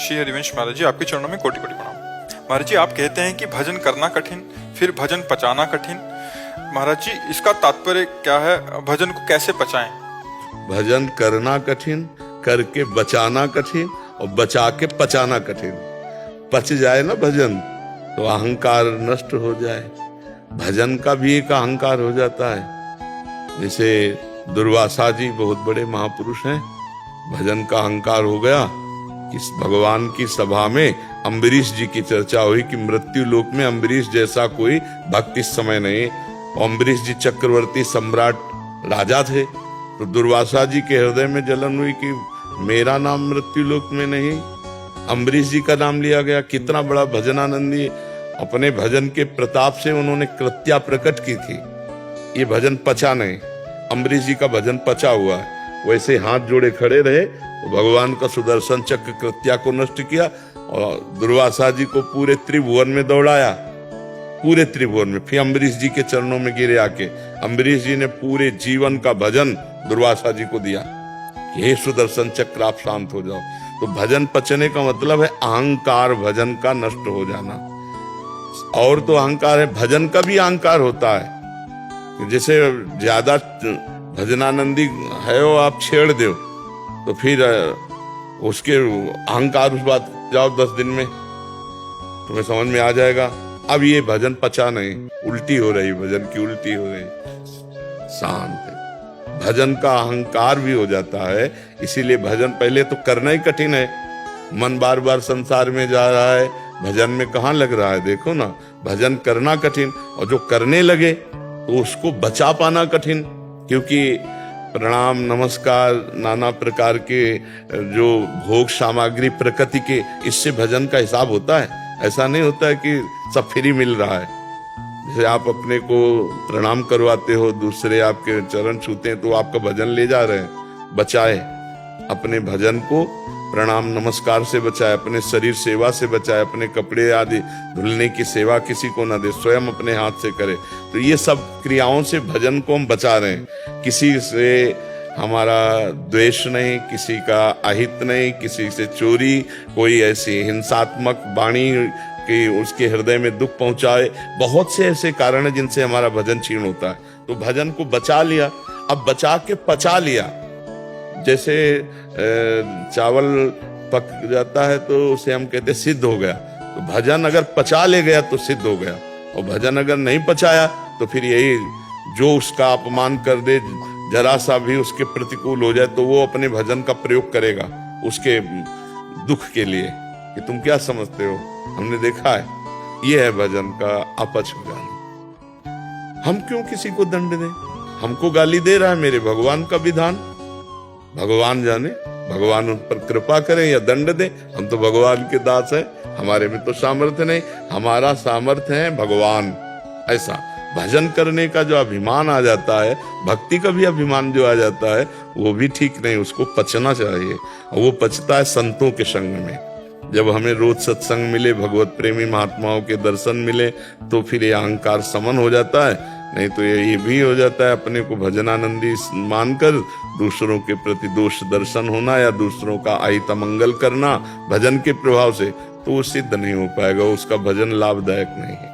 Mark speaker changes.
Speaker 1: श्री हरिवंश महाराज जी, आपके चरणों में कोटि कोटि प्रणाम। महाराज जी, आप कहते हैं कि भजन करना कठिन, फिर भजन पचाना कठिन। महाराज जी, इसका तात्पर्य क्या है? भजन को कैसे पचाएं?
Speaker 2: भजन करना कठिन, करके बचाना कठिन, और बचा के पचाना कठिन। पच जाए ना भजन तो अहंकार नष्ट हो जाए। भजन का भी एक अहंकार हो जाता है। जैसे दुर्वासा जी बहुत बड़े महापुरुष हैं, भजन का अहंकार हो गया। इस भगवान की सभा में अम्बरीश जी की चर्चा हुई कि मृत्यु लोक में अम्बरीश जैसा कोई भक्त इस समय नहीं। अम्बरीश जी चक्रवर्ती सम्राट राजा थे, तो दुर्वासा जी के हृदय में जलन हुई कि मेरा नाम मृत्यु लोक में नहीं, अम्बरीश जी का नाम लिया गया। कितना बड़ा भजनानंदी, अपने भजन के प्रताप से उन्होंने कृत्या प्रकट की थी। ये भजन पचा नहीं, अम्बरीश जी का भजन पचा हुआ है। वैसे हाथ जोड़े खड़े रहे तो भगवान का सुदर्शन चक्र कृत्या को नष्ट किया और दुर्वासा जी को पूरे त्रिभुवन में दौड़ाया, पूरे त्रिभुवन में। फिर अम्बरीश जी के चरणों में गिरे आके। अम्बरीश जी ने पूरे जीवन का भजन दुर्वासा जी को दिया, हे सुदर्शन चक्र आप शांत हो जाओ। तो भजन पचने का मतलब है अहंकार भजन का नष्ट हो जाना। और तो अहंकार है, भजन का भी अहंकार होता है। जैसे ज्यादा भजनानंदी है वो आप छेड़ दो तो फिर उसके अहंकार उस बात जाओ 10 दिन में तुम्हें समझ में आ जाएगा। अब ये भजन पचा नहीं, उल्टी हो रही, भजन की उल्टी हो रही। शांत है, भजन का अहंकार भी हो जाता है। इसीलिए भजन पहले तो करना ही कठिन है। मन बार बार संसार में जा रहा है, भजन में कहाँ लग रहा है? देखो ना, भजन करना कठिन, और जो करने लगे तो उसको बचा पाना कठिन। क्योंकि प्रणाम नमस्कार नाना प्रकार के जो भोग सामग्री प्रकृति के, इससे भजन का हिसाब होता है। ऐसा नहीं होता है कि सब फ्री मिल रहा है। जैसे आप अपने को प्रणाम करवाते हो, दूसरे आपके चरण छूते हैं तो आपका भजन ले जा रहे हैं। बचाए अपने भजन को, प्रणाम नमस्कार से बचाए, अपने शरीर सेवा से बचाए, अपने कपड़े आदि धुलने की सेवा किसी को न दे, स्वयं अपने हाथ से करे। तो ये सब क्रियाओं से भजन को हम बचा रहे हैं। किसी से हमारा द्वेष नहीं, किसी का अहित नहीं, किसी से चोरी, कोई ऐसी हिंसात्मक वाणी कि उसके हृदय में दुख पहुंचाए। बहुत से ऐसे कारण हैं जिनसे हमारा भजन क्षीण होता है। तो भजन को बचा लिया, अब बचा के पचा लिया। जैसे चावल पक जाता है तो उसे हम कहते सिद्ध हो गया। तो भजन अगर पचा ले गया तो सिद्ध हो गया, और भजन अगर नहीं पचाया तो फिर यही जो उसका अपमान कर दे, जरा सा भी उसके प्रतिकूल हो जाए तो वो अपने भजन का प्रयोग करेगा उसके दुख के लिए कि तुम क्या समझते हो। हमने देखा है, ये है भजन का अपच हो जाना। हम क्यों किसी को दंड दें? हमको गाली दे रहा है मेरे भगवान का विधान, भगवान जाने, भगवान उन पर कृपा करें या दंड दे। हम तो भगवान के दास हैं, हमारे में तो सामर्थ्य नहीं, हमारा सामर्थ्य है भगवान। ऐसा भजन करने का जो अभिमान आ जाता है, भक्ति का भी अभिमान जो आ जाता है, वो भी ठीक नहीं, उसको पचना चाहिए। और वो पचता है संतों के संग में। जब हमें रोज सत्संग मिले, भगवत प्रेमी महात्माओं के दर्शन मिले, तो फिर ये अहंकार समन हो जाता है। नहीं तो ये भी हो जाता है अपने को भजनानंदी मानकर दूसरों के प्रति दोष दर्शन होना या दूसरों का अहित अमंगल करना भजन के प्रभाव से, तो वो सिद्ध नहीं हो पाएगा, उसका भजन लाभदायक नहीं है।